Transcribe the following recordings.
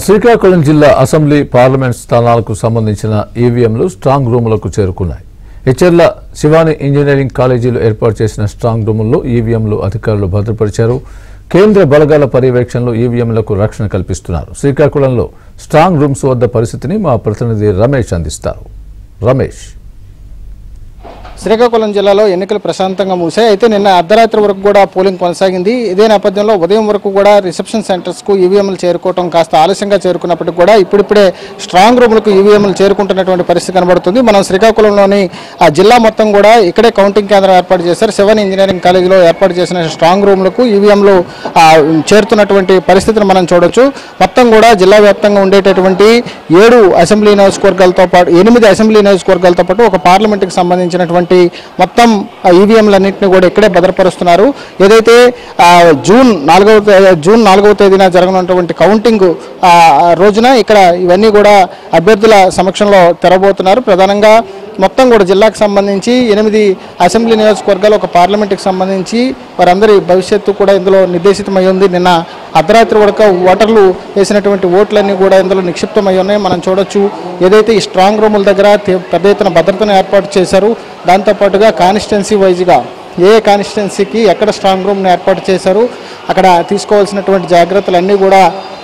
శ్రీకాకుళం జిల్లా assembly parliament స్థానాలకు సంబంధించిన ఈవీఎంలు స్ట్రాంగ్ రూములకు చేరుకున్నాయి. ఎచ్చెర్ల శివాని ఇంజనీరింగ్ కాలేజీలో ఏర్పాటు చేసిన స్ట్రాంగ్ రూముల్లో ఈవీఎంలు అధికారులు భద్రపరిచారు. కేంద్ర బలగాల పర్యవేక్షణలో ఈవీఎంలకు రక్షణ కల్పిస్తున్నారు. శ్రీకాకుళంలో స్ట్రాంగ్ రూమ్స్ వద్ద పరిస్థితిని మా ప్రతినిధి రమేష్ అందిస్తారు. రమేష్, శ్రీకాకుళం జిల్లాలో ఎన్నికలు ప్రశాంతంగా ముగిశాయి. అయితే నిన్న అర్ధరాత్రి వరకు కూడా పోలింగ్ కొనసాగింది. ఇదే నేపథ్యంలో ఉదయం వరకు కూడా రిసెప్షన్ సెంటర్స్కు ఈవీఎంలు చేరుకోవడం కాస్త ఆలస్యంగా చేరుకున్నప్పటికీ కూడా ఇప్పుడిప్పుడే స్ట్రాంగ్ రూములకు ఈవీఎంలు చేరుకుంటున్నటువంటి పరిస్థితి కనబడుతుంది. మనం శ్రీకాకుళంలోని ఆ జిల్లా మొత్తం కూడా ఇక్కడే కౌంటింగ్ కేంద్రం ఏర్పాటు చేశారు. శివాని ఇంజనీరింగ్ కాలేజీలో ఏర్పాటు చేసిన స్ట్రాంగ్ రూములకు ఈవీఎంలు చేరుతున్నటువంటి పరిస్థితిని మనం చూడొచ్చు. మొత్తం కూడా జిల్లా వ్యాప్తంగా ఉండేటటువంటి 7 అసెంబ్లీ నియోజకవర్గాలతో పాటు 8 అసెంబ్లీ నియోజకవర్గాలతో పాటు ఒక పార్లమెంట్కి సంబంధించినటువంటి మొత్తం ఈవీఎంలన్నింటినీ కూడా ఇక్కడే భద్రపరుస్తున్నారు. ఏదైతే జూన్ 4వ తేదీన జరగనున్నటువంటి కౌంటింగ్ రోజున ఇక్కడ ఇవన్నీ కూడా అభ్యర్థుల సమక్షంలో తెరబోతున్నారు. ప్రధానంగా మొత్తం కూడా జిల్లాకు సంబంధించి 8 అసెంబ్లీ నియోజకవర్గాలు ఒక పార్లమెంట్కి సంబంధించి వారందరి భవిష్యత్తు కూడా ఇందులో నిర్దేశితమై ఉంది. నిన్న అర్ధరాత్రి వరకు ఓటర్లు వేసినటువంటి ఓట్లన్నీ కూడా ఇందులో నిక్షిప్తమై ఉన్నాయి. మనం చూడొచ్చు. ఏదైతే ఈ స్ట్రాంగ్ రూముల దగ్గర పెద్ద ఎత్తున భద్రతను ఏర్పాటు చేశారు. దాంతోపాటుగా కాన్స్టిట్యున్సీ వైజ్గా ఏ కాన్స్టిట్యున్సీకి ఎక్కడ స్ట్రాంగ్ రూమ్ని ఏర్పాటు చేశారు, అక్కడ తీసుకోవాల్సినటువంటి జాగ్రత్తలన్నీ కూడా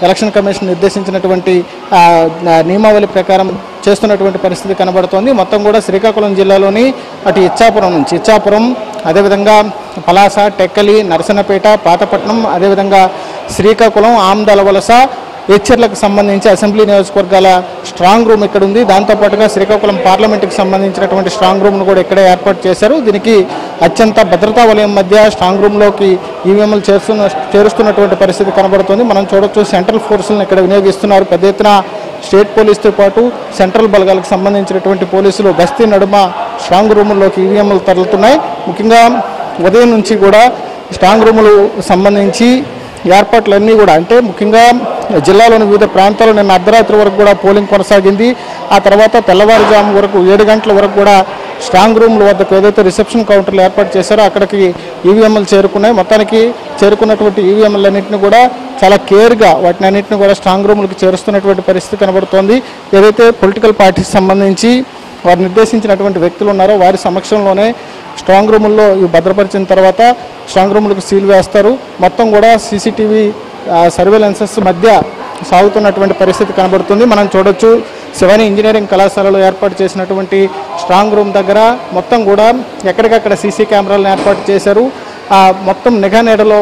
ఎలక్షన్ కమిషన్ నిర్దేశించినటువంటి నియమావళి ప్రకారం చేస్తున్నటువంటి పరిస్థితి కనబడుతోంది. మొత్తం కూడా శ్రీకాకుళం జిల్లాలోని అటు ఇచ్చాపురం, అదేవిధంగా పలాస, టెక్కలి, నరసన్నపేట, పాతపట్నం, అదేవిధంగా శ్రీకాకుళం, ఆమ్దలవలస, ఎచ్చెర్లకు సంబంధించి అసెంబ్లీ నియోజకవర్గాల స్ట్రాంగ్ రూమ్ ఇక్కడ ఉంది. దాంతోపాటుగా శ్రీకాకుళం పార్లమెంట్కి సంబంధించినటువంటి స్ట్రాంగ్ రూమ్ను కూడా ఇక్కడే ఏర్పాటు చేశారు. దీనికి అత్యంత భద్రతా వలయం మధ్య స్ట్రాంగ్ రూమ్లోకి ఈవీఎంలు చేరుస్తున్నటువంటి పరిస్థితి కనబడుతుంది. మనం చూడొచ్చు. సెంట్రల్ ఫోర్సులను ఇక్కడ వినియోగిస్తున్నారు. పెద్ద ఎత్తున స్టేట్ పోలీసుతో పాటు సెంట్రల్ బలగాలకు సంబంధించినటువంటి పోలీసులు గస్తీ నడుమ స్ట్రాంగ్ రూముల్లోకి ఈవీఎంలు తరలుతున్నాయి. ముఖ్యంగా ఉదయం నుంచి కూడా స్ట్రాంగ్ రూములు సంబంధించి ఏర్పాట్లన్నీ కూడా అంటే ముఖ్యంగా జిల్లాలోని వివిధ ప్రాంతాల్లో నిన్న అర్ధరాత్రి వరకు కూడా పోలింగ్ కొనసాగింది. ఆ తర్వాత తెల్లవారుజాము వరకు 7 గంటల వరకు కూడా స్ట్రాంగ్ రూమ్ల వద్దకు ఏదైతే రిసెప్షన్ కౌంటర్లు ఏర్పాటు చేశారో అక్కడికి ఈవీఎంలు చేరుకున్నాయి. మొత్తానికి చేరుకున్నటువంటి ఈవీఎంలన్నింటినీ కూడా చాలా కేర్గా వాటిని అన్నింటినీ కూడా స్ట్రాంగ్ రూములకు చేరుస్తున్నటువంటి పరిస్థితి కనబడుతోంది. ఏదైతే పొలిటికల్ పార్టీకి సంబంధించి వారు నిర్దేశించినటువంటి వ్యక్తులు ఉన్నారో వారి సమక్షంలోనే స్ట్రాంగ్ రూముల్లో ఇవి భద్రపరిచిన తర్వాత స్ట్రాంగ్ రూములకు సీల్ వేస్తారు. మొత్తం కూడా సీసీటీవీ సర్వేలెన్సెస్ మధ్య సాగుతున్నటువంటి పరిస్థితి కనబడుతుంది. మనం చూడొచ్చు. శివాని ఇంజనీరింగ్ కళాశాలలో ఏర్పాటు చేసినటువంటి స్ట్రాంగ్ రూమ్ దగ్గర మొత్తం కూడా ఎక్కడికక్కడ సీసీ కెమెరాలను ఏర్పాటు చేశారు. మొత్తం నిఘా నీడలో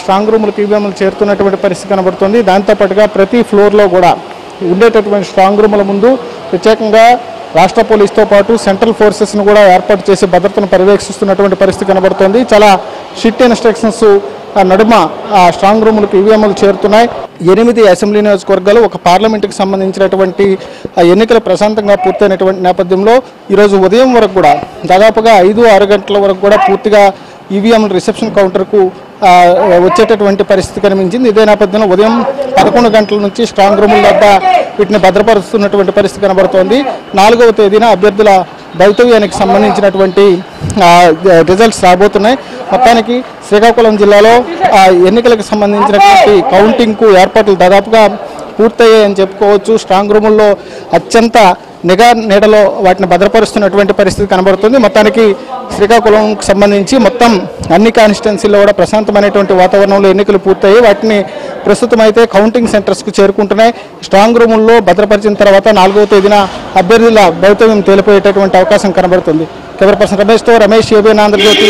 స్ట్రాంగ్ రూములకు ఈవీఎంలు చేరుతున్నటువంటి పరిస్థితి కనబడుతుంది. దాంతోపాటుగా ప్రతి ఫ్లోర్లో కూడా ఉండేటటువంటి స్ట్రాంగ్ రూముల ముందు ప్రత్యేకంగా రాష్ట్ర పోలీసుతో పాటు సెంట్రల్ ఫోర్సెస్ను కూడా ఏర్పాటు చేసి భద్రతను పర్యవేక్షిస్తున్నటువంటి పరిస్థితి కనబడుతోంది. చాలా స్ట్రిక్ట్ ఇన్స్ట్రక్షన్స్ నడుమ స్ట్రాంగ్ రూములకు ఈవీఎంలు చేరుతున్నాయి. 8 అసెంబ్లీ నియోజకవర్గాలు ఒక పార్లమెంటుకు సంబంధించినటువంటి ఎన్నికలు ప్రశాంతంగా పూర్తయినటువంటి నేపథ్యంలో ఈరోజు ఉదయం వరకు కూడా దాదాపుగా 5-6 గంటల వరకు కూడా పూర్తిగా ఈవీఎం రిసెప్షన్ కౌంటర్కు వచ్చేటటువంటి పరిస్థితి కనిపించింది. ఇదే నేపథ్యంలో ఉదయం 11 గంటల నుంచి స్ట్రాంగ్ రూముల వద్ద వీటిని భద్రపరుస్తున్నటువంటి పరిస్థితి కనబడుతోంది. 4వ తేదీన అభ్యర్థుల భవితవ్యానికి సంబంధించినటువంటి రిజల్ట్స్ రాబోతున్నాయి. మొత్తానికి శ్రీకాకుళం జిల్లాలో ఎన్నికలకు సంబంధించినటువంటి కౌంటింగ్కు ఏర్పాట్లు దాదాపుగా పూర్తయ్యాయని చెప్పుకోవచ్చు. స్ట్రాంగ్ రూముల్లో అత్యంత నిఘా నీడలో వాటిని భద్రపరుస్తున్నటువంటి పరిస్థితి కనబడుతుంది. మొత్తానికి శ్రీకాకుళంకు సంబంధించి మొత్తం అన్ని కాన్స్టిట్యున్సీల్లో కూడా ప్రశాంతమైనటువంటి వాతావరణంలో ఎన్నికలు పూర్తయ్యాయి. వాటిని ప్రస్తుతం అయితే కౌంటింగ్ సెంటర్స్కు చేరుకుంటున్నాయి. స్ట్రాంగ్ రూముల్లో భద్రపరిచిన తర్వాత 4వ తేదీన అభ్యర్థుల భవితవ్యం తేలిపోయేటటువంటి అవకాశం కనబడుతుంది. కెమెరా పర్సన్ రమేష్తో రమేష్, ఏబిఎన్ ఆంధ్రజ్యోతి.